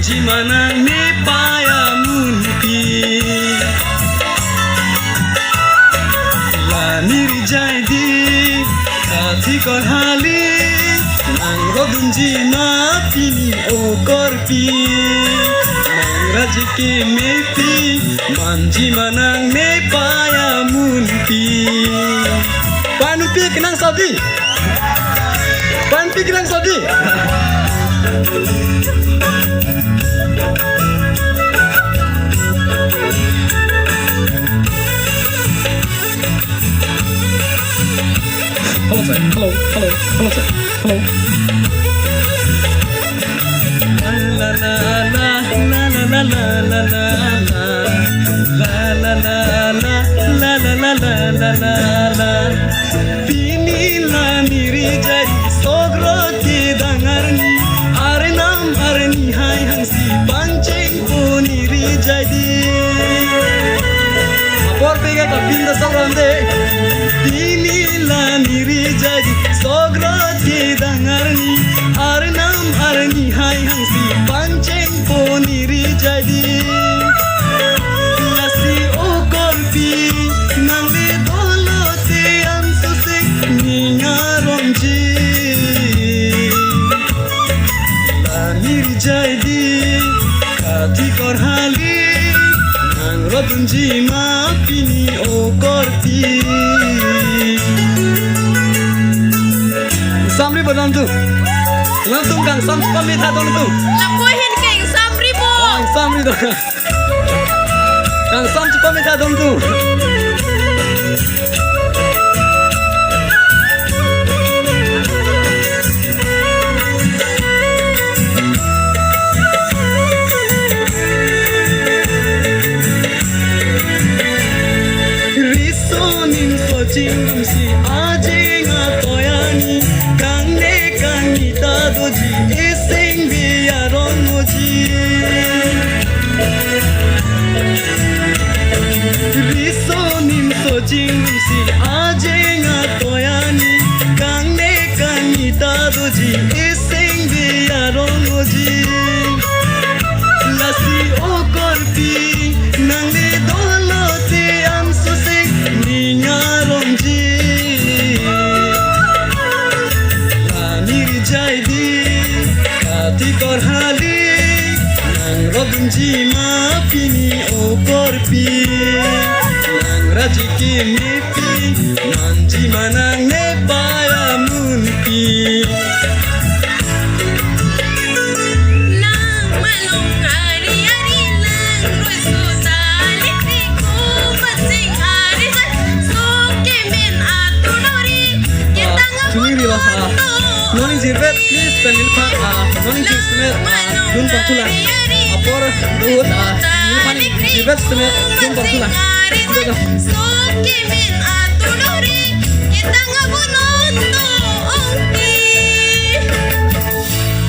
manji manang ne paya munpi la niri jaidi kathi korhali nangro dunji ma pini o korpi nangraji ke mepi manji manang ne paya munpi panpi kenang sabi panpi kenang sabi hello sir hello sir hello la la la la la la la la la la la la la pini la niri jari sogro ke dangarni arenam arni hai hangsi panceng ko niri jadi apor pega ka binda sarande pini la niri jadi sogro ke dangarni arenam arni hai hangsi panceng ko niri jadi lasi o korpi nangle dolote am sose ningarongji la niri jadi kathi korhali nangro dunji ma pini o korpi samri badam tu lantung kang sam pamit hadon tu lakuhin kang samri mo samri do kang sam pamit hadon tu risonin soching si ajeng atoyani kangne kanita doji eseng biaron moji risonin soching si ajeng atoyani kangne kanita doji eseng biaron moji lasi o korpi nangde dolote am soseng ningarongji la niri jaidi kathi korhali nangro dunji ma pini o korpi nangraji ki mepi manji manang ne paya munpi Noning jirbet please pelil pa noning jirbet dun pantula apor duot noning jirbet semet dun pantula so kimin atunori kita ngabunon to